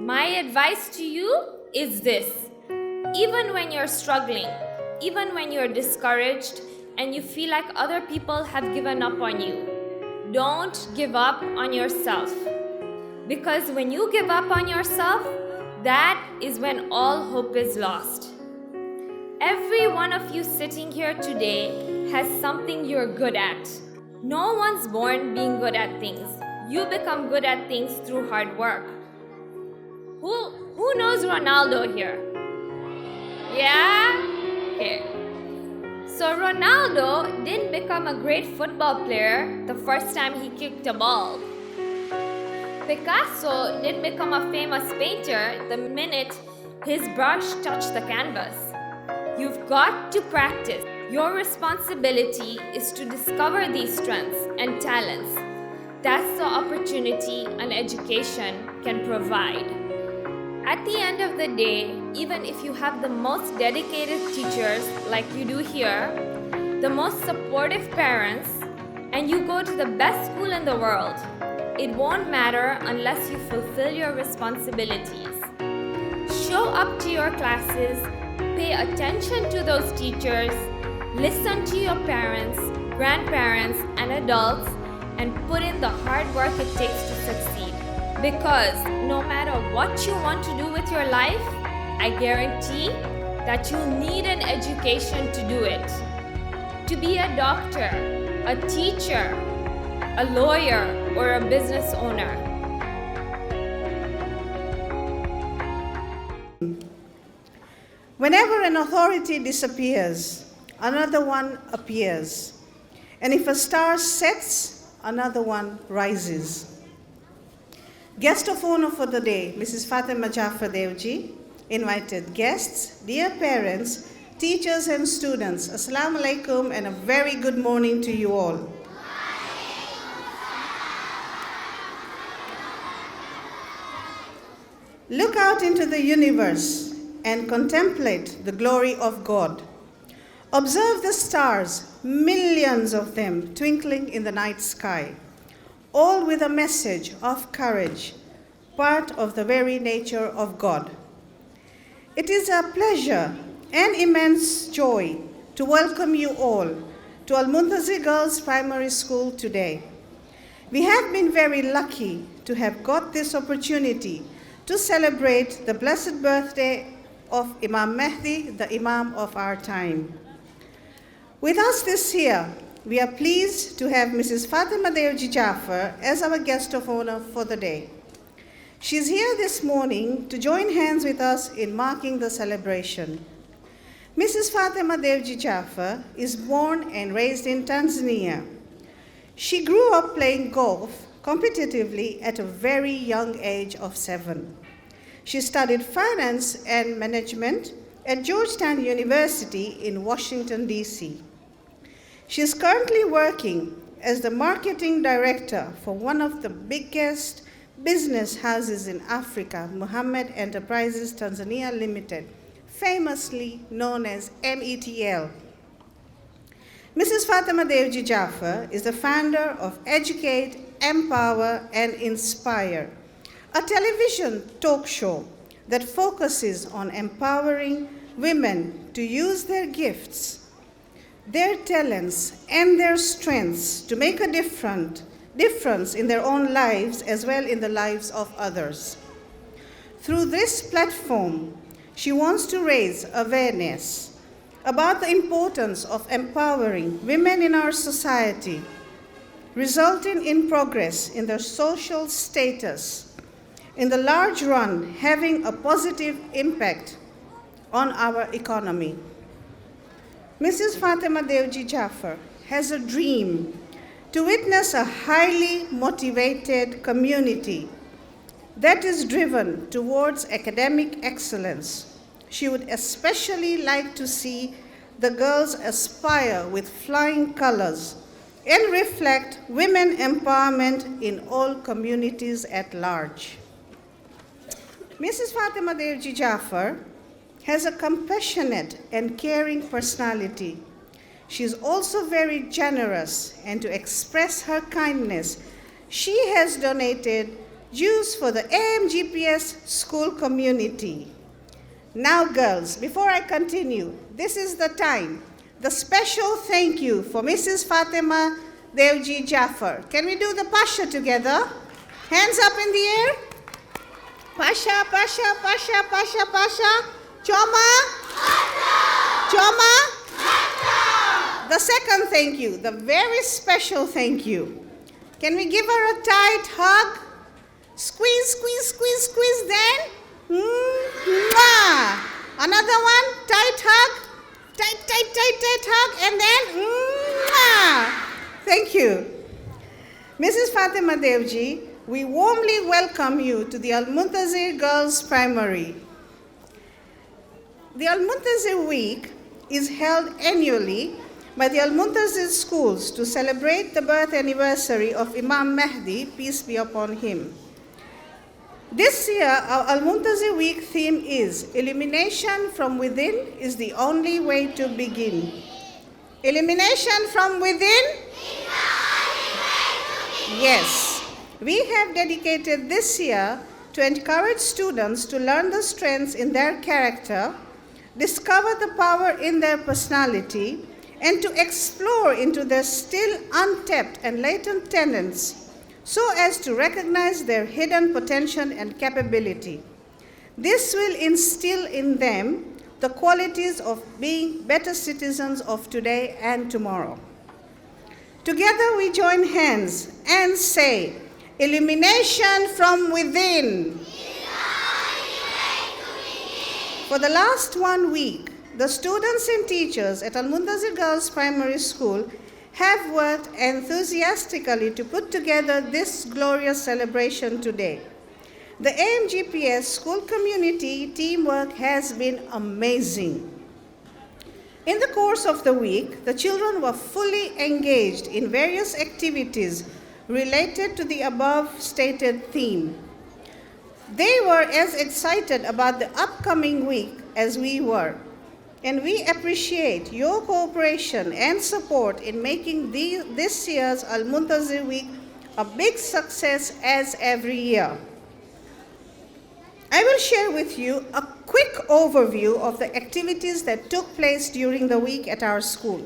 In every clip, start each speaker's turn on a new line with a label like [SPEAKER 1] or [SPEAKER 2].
[SPEAKER 1] My advice to you is this. Even when you're struggling, even when you're discouraged and you feel like other people have given up on you, don't give up on yourself. Because when you give up on yourself, that is when all hope is lost. Every one of you sitting here today has something you're good at. No one's born being good at things. You become good at things through hard work. Who knows Ronaldo here? Yeah? Okay. So Ronaldo didn't become a great football player the first time he kicked a ball. Picasso didn't become a famous painter the minute his brush touched the canvas. You've got to practice. Your responsibility is to discover these strengths and talents. That's the opportunity an education can provide. At the end of the day, even if you have the most dedicated teachers like you do here, the most supportive parents, and you go to the best school in the world, it won't matter unless you fulfill your responsibilities. Show up to your classes, pay attention to those teachers, listen to your parents, grandparents, and adults, and put in the hard work it takes to succeed. Because no matter what you want to do with your life, I guarantee that you'll need an education to do it. To be a doctor, a teacher, a lawyer, or a business owner.
[SPEAKER 2] Whenever an authority disappears, another one appears. And if a star sets, another one rises. Guest of honor for the day, Mrs. Fatema Dewji, invited guests, dear parents, teachers and students, Assalamu alaikum and a very good morning to you all. Look out into the universe and contemplate the glory of God. Observe the stars, millions of them twinkling in the night sky, all with a message of courage, part of the very nature of God. It is a pleasure and immense joy to welcome you all to Almuntazir Girls Primary School today. We have been very lucky to have got this opportunity to celebrate the blessed birthday of Imam Mahdi, the Imam of our time. With us this year, we are pleased to have Mrs. Fatema Dewji Jaffer as our guest of honor for the day. She is here this morning to join hands with us in marking the celebration. Mrs. Fatema Dewji Jaffer is born and raised in Tanzania. She grew up playing golf competitively at a very young age of 7. She studied finance and management at Georgetown University in Washington, D.C. She is currently working as the marketing director for one of the biggest business houses in Africa, Muhammad Enterprises Tanzania Limited, famously known as METL. Mrs. Fatema Dewji Jaffer is the founder of Educate, Empower, and Inspire, a television talk show that focuses on empowering women to use their gifts, their talents, and their strengths to make a difference in their own lives as well in the lives of others. Through this platform, she wants to raise awareness about the importance of empowering women in our society, resulting in progress in their social status, in the large run having a positive impact on our economy. Mrs. Fatema Dewji Jaffer has a dream to witness a highly motivated community that is driven towards academic excellence. She would especially like to see the girls aspire with flying colors and reflect women empowerment in all communities at large. Mrs. Fatema Dewji Jaffer has a compassionate and caring personality. She is also very generous, and to express her kindness, she has donated Juice for the AMGPS school community. Now, girls, before I continue, this is the time. The special thank you for Mrs. Fatema Dewji Jaffer. Can we do the Pasha together? Hands up in the air. Pasha, Pasha, Pasha, Pasha, Pasha. Choma. Choma. The second thank you, the very special thank you. Can we give her a tight hug? Squeeze, squeeze, squeeze, squeeze, then. Mwah. Another one, tight hug. Tight, tight, tight, tight hug, and then. Mwah. Thank you. Mrs. Fatema Dewji, we warmly welcome you to the Almuntazir Girls Primary. The Almuntazir Week is held annually by the Almuntazir schools to celebrate the birth anniversary of Imam Mahdi, peace be upon him. This year, our Almuntazir Week theme is Illumination from Within is the only way to begin. Illumination from within? Yes. We have dedicated this year to encourage students to learn the strengths in their character, discover the power in their personality, and to explore into their still untapped and latent talents so as to recognize their hidden potential and capability. This will instill in them the qualities of being better citizens of today and tomorrow. Together we join hands and say, Illumination from within. For the last 1 week, the students and teachers at Almuntazir Girls Primary School have worked enthusiastically to put together this glorious celebration today. The AMGPS school community teamwork has been amazing. In the course of the week, the children were fully engaged in various activities related to the above stated theme. They were as excited about the upcoming week as we were, and we appreciate your cooperation and support in making this year's Almuntazir Week a big success as every year. I will share with you a quick overview of the activities that took place during the week at our school.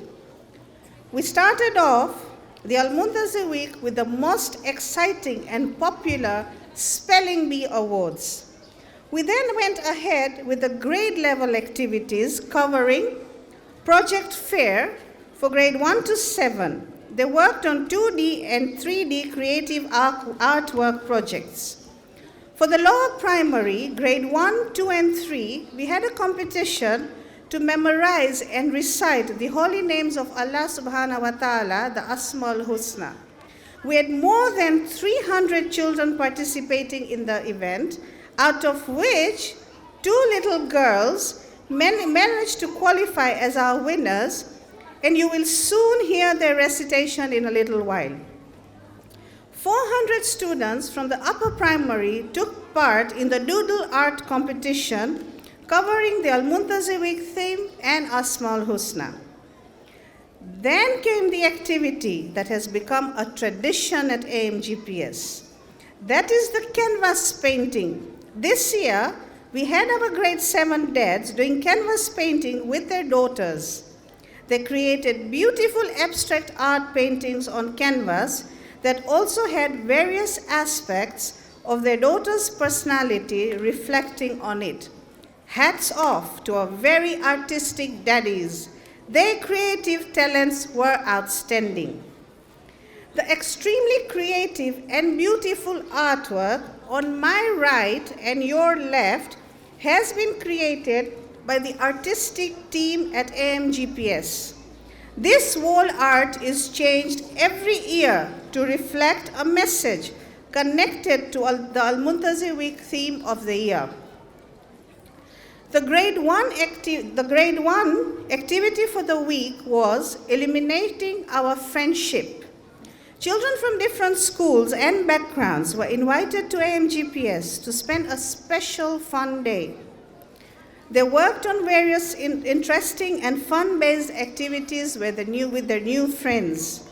[SPEAKER 2] We started off the Almuntazir Week with the most exciting and popular Spelling Bee Awards. We then went ahead with the grade level activities covering Project Fair for grade 1 to 7. They worked on 2D and 3D creative artwork projects. For the lower primary, grade 1, 2, and 3, we had a competition to memorize and recite the holy names of Allah subhanahu wa ta'ala, the Asmaul Husna. We had more than 300 children participating in the event, out of which 2 little girls managed to qualify as our winners, and you will soon hear their recitation in a little while. 400 students from the upper primary took part in the doodle art competition covering the Almuntazir Week theme and Asmaul Husna. Then came the activity that has become a tradition at AMGPS. That is the canvas painting. This year, we had our grade 7 dads doing canvas painting with their daughters. They created beautiful abstract art paintings on canvas that also had various aspects of their daughter's personality reflecting on it. Hats off to our very artistic daddies. Their creative talents were outstanding. The extremely creative and beautiful artwork on my right and your left has been created by the artistic team at AMGPS. This wall art is changed every year to reflect a message connected to the Almuntazir Week theme of the year. The grade 1 activity for the week was Illuminating Our Friendship. Children from different schools and backgrounds were invited to AMGPS to spend a special fun day. They worked on various interesting and fun-based activities with their new friends.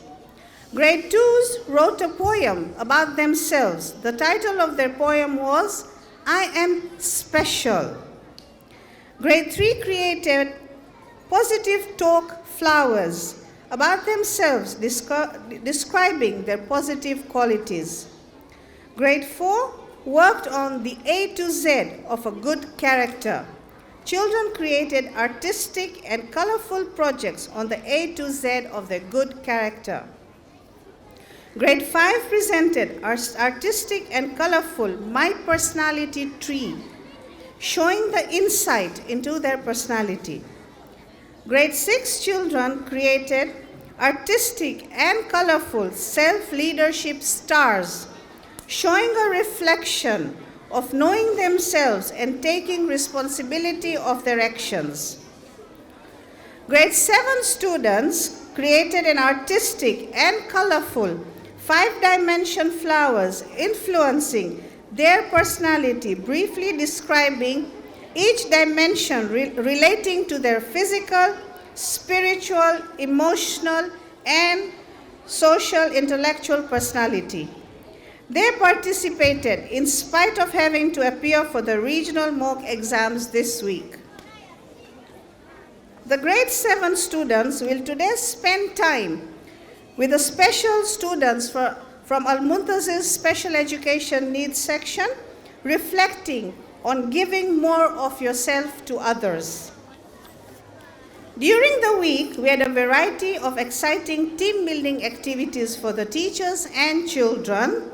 [SPEAKER 2] Grade 2s wrote a poem about themselves. The title of their poem was I Am Special. Grade 3 created positive talk flowers about themselves, describing their positive qualities. Grade 4 worked on the A to Z of a good character. Children created artistic and colorful projects on the A to Z of their good character. Grade 5 presented artistic and colorful My Personality Tree, showing the insight into their personality. Grade 6 children created artistic and colorful self-leadership stars, showing a reflection of knowing themselves and taking responsibility of their actions. Grade 7 students created an artistic and colorful 5-dimension flowers influencing their personality, briefly describing each dimension relating to their physical, spiritual, emotional, and social intellectual personality. They participated in spite of having to appear for the regional mock exams this week. The grade 7 students will today spend time with the special students from Almuntazir's Special Education Needs section, reflecting on giving more of yourself to others. During the week, we had a variety of exciting team-building activities for the teachers and children.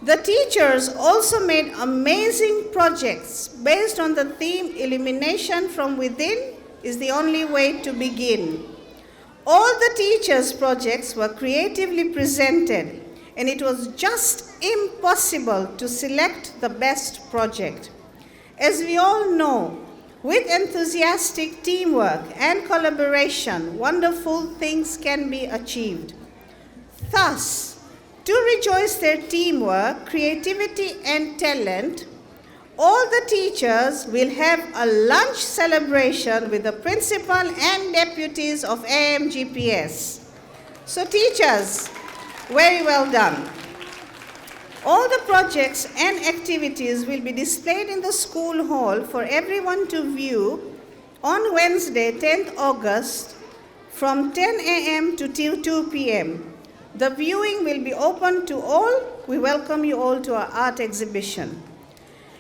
[SPEAKER 2] The teachers also made amazing projects based on the theme, Elimination from Within is the Only Way to Begin. All the teachers' projects were creatively presented, and it was just impossible to select the best project. As we all know, with enthusiastic teamwork and collaboration, wonderful things can be achieved. Thus, to rejoice their teamwork, creativity, and talent, all the teachers will have a lunch celebration with the principal and deputies of AMGPS. So teachers, very well done. All the projects and activities will be displayed in the school hall for everyone to view on Wednesday, 10th August from 10 a.m. to 2 p.m. The viewing will be open to all. We welcome you all to our art exhibition.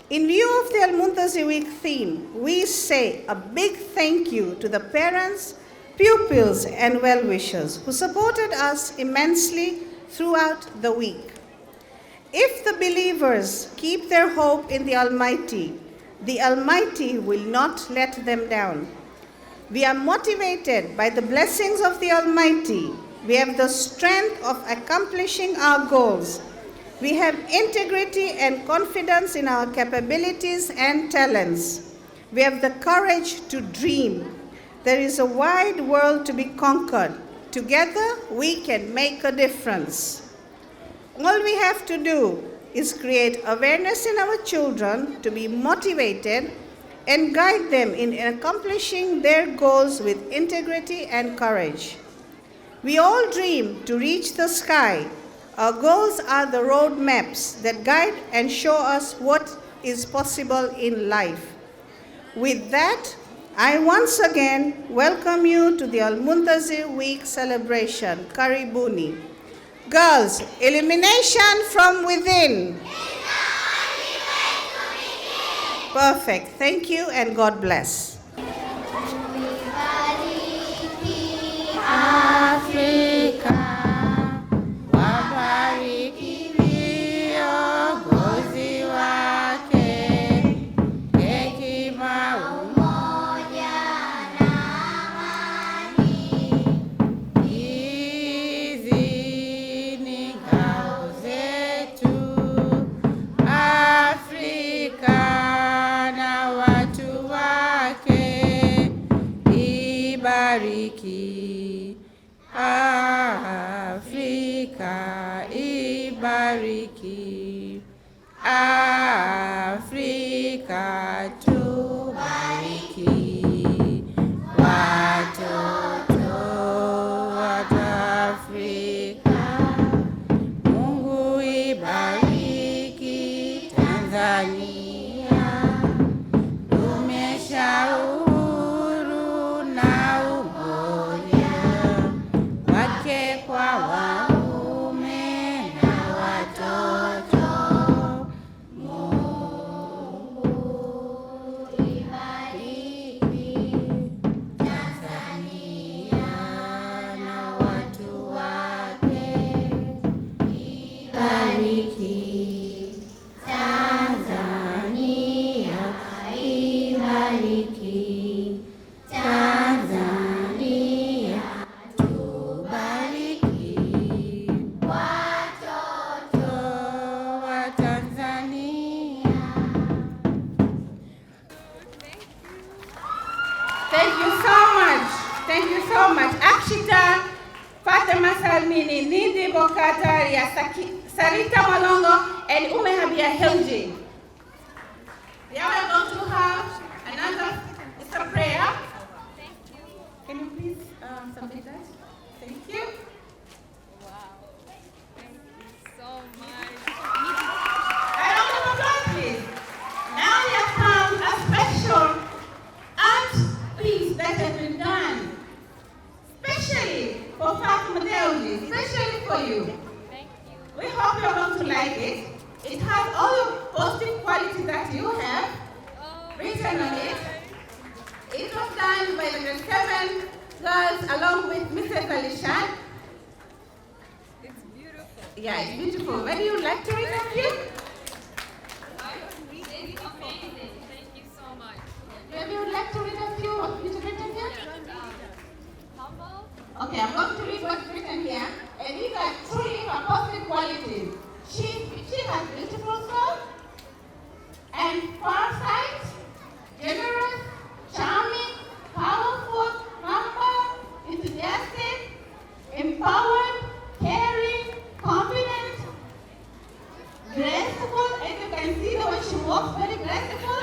[SPEAKER 2] In view of the Almuntazir Week theme, we say a big thank you to the parents, pupils, and well-wishers who supported us immensely throughout the week. If the believers keep their hope in the Almighty will not let them down. We are motivated by the blessings of the Almighty. We have the strength of accomplishing our goals. We have integrity and confidence in our capabilities and talents. We have the courage to dream. There is a wide world to be conquered. Together, we can make a difference. All we have to do is create awareness in our children to be motivated and guide them in accomplishing their goals with integrity and courage. We all dream to reach the sky. Our goals are the road maps that guide and show us what is possible in life. With that, I once again welcome you to the Almuntazir Week celebration. Karibuni. Girls, elimination from within. Perfect. Thank you and God bless.
[SPEAKER 3] Africa. Wabariki viongozi wake, hekima, umoja na amani. Hizi ni ngao zetu, Afrika na watu wake, ibariki Afrika, ibariki Afrika, tubariki watoto wa Afrika. Avocata ya Sarita Malongo and Umehabia Helji. Now we're going to have another, it's a prayer.
[SPEAKER 1] Thank you.
[SPEAKER 3] Can you please submit that? Thank you.
[SPEAKER 1] Wow. Thank you so much.
[SPEAKER 3] A round of applause, please. Now we have found a special art piece that has been done, especially for Fatema Dewji, especially for you.
[SPEAKER 1] Thank you.
[SPEAKER 3] We hope you're going to like it. It has all the positive qualities that you have written on it. It was done by the grade 7 girls along with Mrs. Alishan.
[SPEAKER 1] It's beautiful.
[SPEAKER 3] Yeah, it's beautiful. Maybe you'd like to read a few?
[SPEAKER 1] It's amazing. Thank you so much.
[SPEAKER 3] Maybe you'd like to read a few of you to written here?
[SPEAKER 1] Humble.
[SPEAKER 3] Okay, I'm going to read what's written here. And these are truly her positive qualities. She has beautiful soul and foresight, generous, charming, powerful, humble, enthusiastic, empowered, caring, confident, graceful. As you can see, the way she walks, very graceful,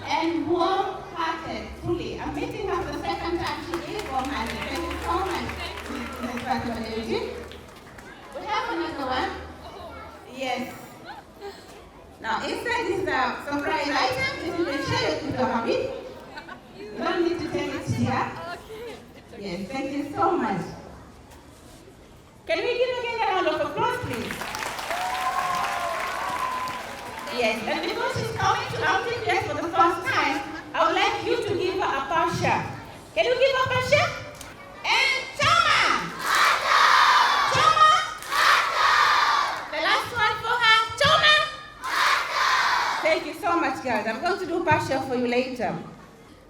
[SPEAKER 3] and warm-hearted. Truly, I'm meeting her the second time. She is warm-hearted. Thank you so much, Ms. Fatema Dewji. We have another one. Yes. Now, inside this surprise item, this is a share it with your hubby. You don't need to take it here. Yes, thank you so much. Can we give again a round of applause, please? Yes, and because she's coming to Outing Dress for the first time, I would like you to give her a pasha. Can you give her a pasha? And Choma! Choma! The last one for her, Choma! Thank you so much, guys. I'm going to do pasha for you later.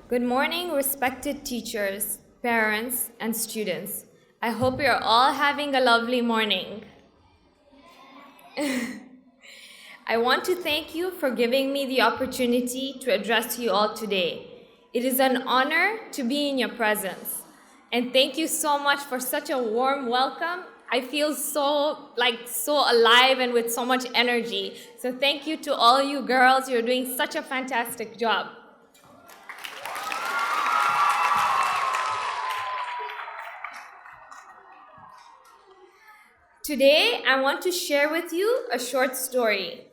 [SPEAKER 1] Good morning, respected teachers, parents, and students. I hope you're all having a lovely morning. I want to thank you for giving me the opportunity to address you all today. It is an honor to be in your presence. And thank you so much for such a warm welcome. I feel so alive and with so much energy. So thank you to all you girls. You're doing such a fantastic job. Today, I want to share with you a short story.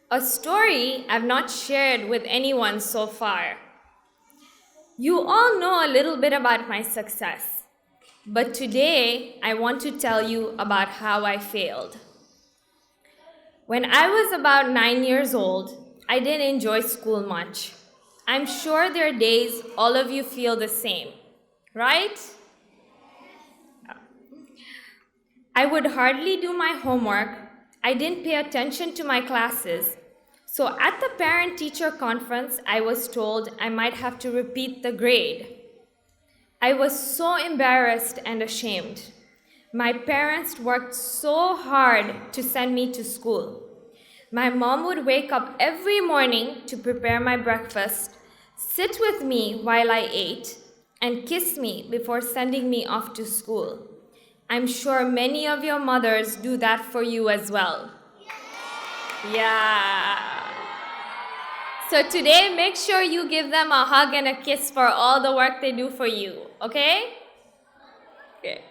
[SPEAKER 1] A story I've not shared with anyone so far. You all know a little bit about my success, but today I want to tell you about how I failed. When I was about 9 years old, I didn't enjoy school much. I'm sure there are days all of you feel the same, right? I would hardly do my homework. I didn't pay attention to my classes. So at the parent-teacher conference, I was told I might have to repeat the grade. I was so embarrassed and ashamed. My parents worked so hard to send me to school. My mom would wake up every morning to prepare my breakfast, sit with me while I ate, and kiss me before sending me off to school. I'm sure many of your mothers do that for you as well. Yeah. So today, make sure you give them a hug and a kiss for all the work they do for you, okay? Okay.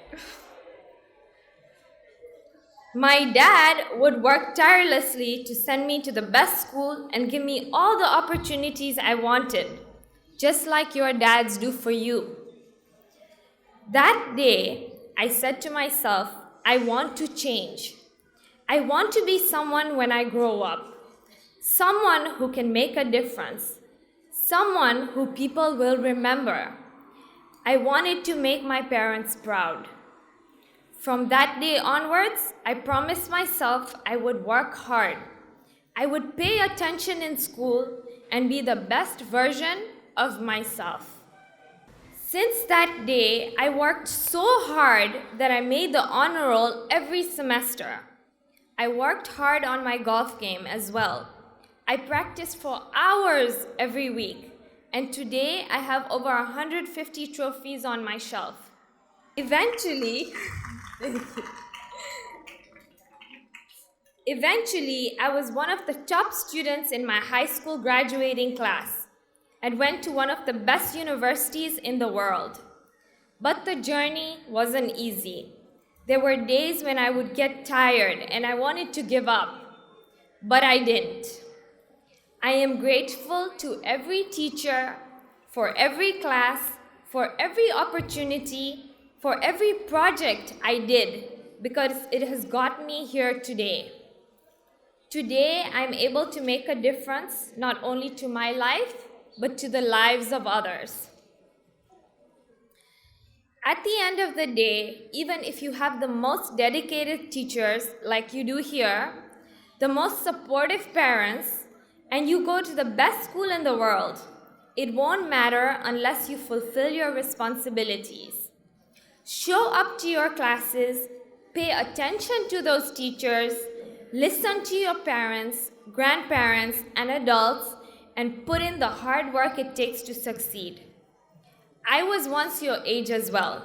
[SPEAKER 1] My dad would work tirelessly to send me to the best school and give me all the opportunities I wanted, just like your dads do for you. That day, I said to myself, I want to change. I want to be someone when I grow up. Someone who can make a difference. Someone who people will remember. I wanted to make my parents proud. From that day onwards, I promised myself I would work hard. I would pay attention in school and be the best version of myself. Since that day, I worked so hard that I made the honor roll every semester. I worked hard on my golf game as well. I practiced for hours every week, and today I have over 150 trophies on my shelf. Eventually, Eventually, I was one of the top students in my high school graduating class and went to one of the best universities in the world. But the journey wasn't easy. There were days when I would get tired and I wanted to give up, but I didn't. I am grateful to every teacher, for every class, for every opportunity, for every project I did, because it has got me here today. Today, I'm able to make a difference not only to my life, but to the lives of others. At the end of the day, even if you have the most dedicated teachers like you do here, the most supportive parents, and you go to the best school in the world, it won't matter unless you fulfill your responsibilities. Show up to your classes, pay attention to those teachers, listen to your parents, grandparents, and adults, and put in the hard work it takes to succeed. I was once your age as well.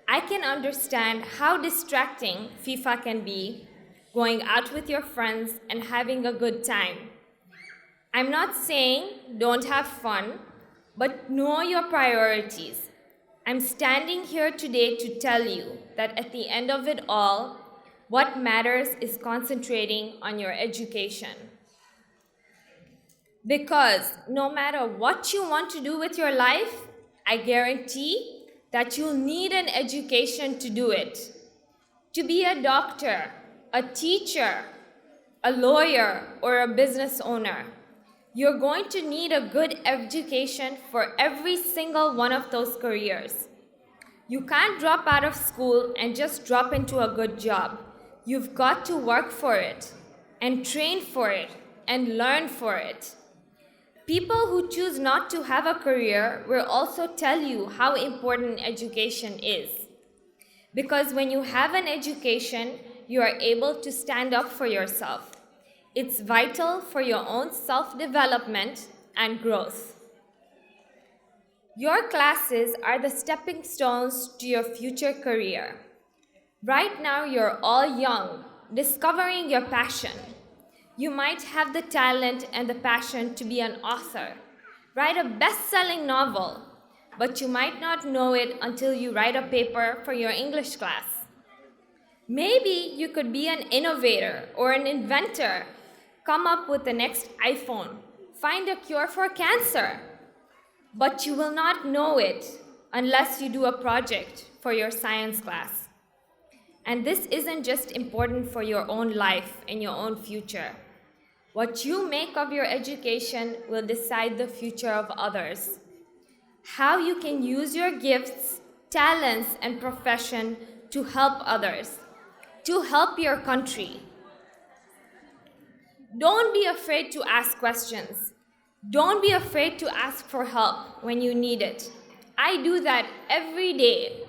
[SPEAKER 1] I can understand how distracting FIFA can be, going out with your friends and having a good time. I'm not saying don't have fun, but know your priorities. I'm standing here today to tell you that at the end of it all, what matters is concentrating on your education. Because no matter what you want to do with your life, I guarantee that you'll need an education to do it. To be a doctor, a teacher, a lawyer, or a business owner, you're going to need a good education for every single one of those careers. You can't drop out of school and just drop into a good job. You've got to work for it, and train for it, and learn for it. People who choose not to have a career will also tell you how important education is. Because when you have an education, you are able to stand up for yourself. It's vital for your own self-development and growth. Your classes are the stepping stones to your future career. Right now, you're all young, discovering your passion. You might have the talent and the passion to be an author, write a best-selling novel, but you might not know it until you write a paper for your English class. Maybe you could be an innovator or an inventor, come up with the next iPhone, find a cure for cancer, but you will not know it unless you do a project for your science class. And this isn't just important for your own life and your own future. What you make of your education will decide the future of others. How you can use your gifts, talents, and profession to help others, to help your country. Don't be afraid to ask questions. Don't be afraid to ask for help when you need it. I do that every day.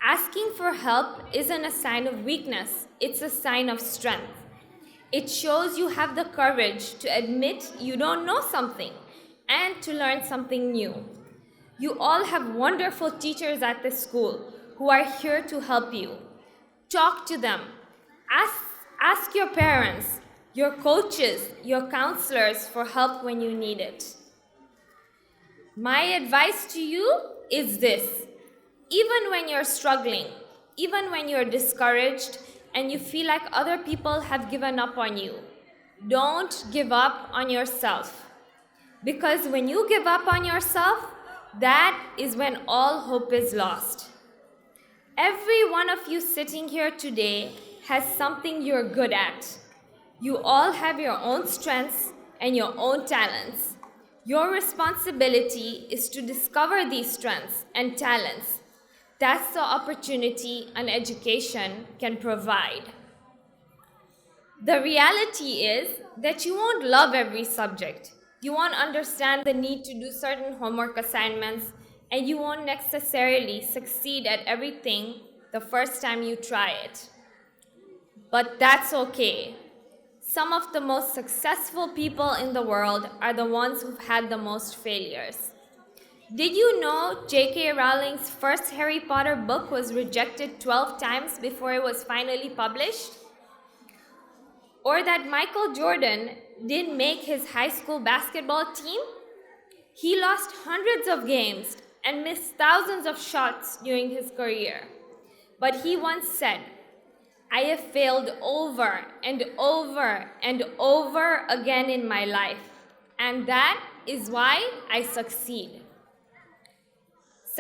[SPEAKER 1] Asking for help isn't a sign of weakness, it's a sign of strength. It shows you have the courage to admit you don't know something and to learn something new. You all have wonderful teachers at this school who are here to help you. Talk to them. Ask your parents, your coaches, your counselors for help when you need it. My advice to you is this. Even when you're struggling, even when you're discouraged and you feel like other people have given up on you, don't give up on yourself. Because when you give up on yourself, that is when all hope is lost. Every one of you sitting here today has something you're good at. You all have your own strengths and your own talents. Your responsibility is to discover these strengths and talents. That's the opportunity an education can provide. The reality is that you won't love every subject. You won't understand the need to do certain homework assignments, and you won't necessarily succeed at everything the first time you try it. But that's okay. Some of the most successful people in the world are the ones who've had the most failures. Did you know J.K. Rowling's first Harry Potter book was rejected 12 times before it was finally published? Or that Michael Jordan didn't make his high school basketball team? He lost hundreds of games and missed thousands of shots during his career. But he once said, "I have failed over and over and over again in my life, and that is why I succeed."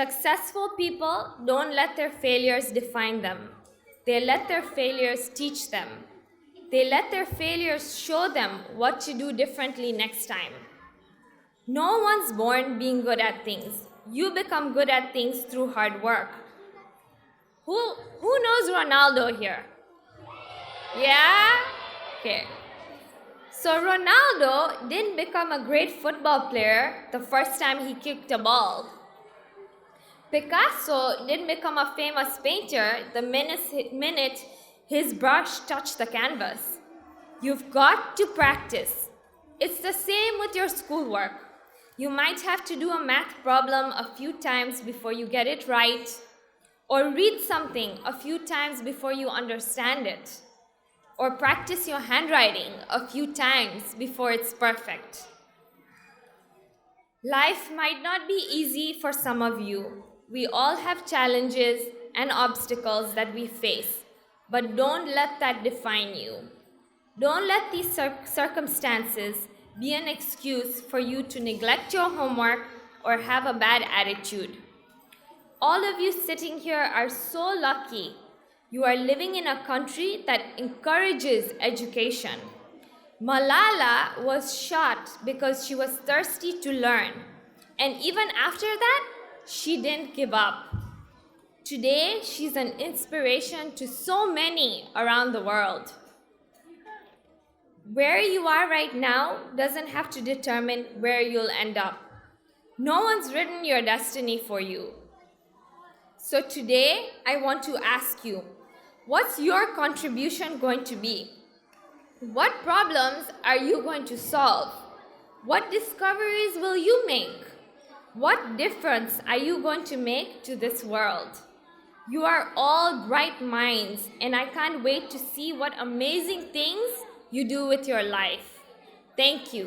[SPEAKER 1] Successful people don't let their failures define them. They let their failures teach them. They let their failures show them what to do differently next time. No one's born being good at things. You become good at things through hard work. Who knows Ronaldo here? Yeah? Okay. So Ronaldo didn't become a great football player the first time he kicked a ball. Picasso didn't become a famous painter the minute his brush touched the canvas. You've got to practice. It's the same with your schoolwork. You might have to do a math problem a few times before you get it right, or read something a few times before you understand it, or practice your handwriting a few times before it's perfect. Life might not be easy for some of you. We all have challenges and obstacles that we face, but don't let that define you. Don't let these circumstances be an excuse for you to neglect your homework or have a bad attitude. All of you sitting here are so lucky. You are living in a country that encourages education. Malala was shot because she was thirsty to learn, and even after that, she didn't give up. Today, she's an inspiration to so many around the world. Where you are right now doesn't have to determine where you'll end up. No one's written your destiny for you. So today, I want to ask you, what's your contribution going to be? What problems are you going to solve? What discoveries will you make? What difference are you going to make to this world? You are all bright minds, and I can't wait to see what amazing things you do with your life. Thank you.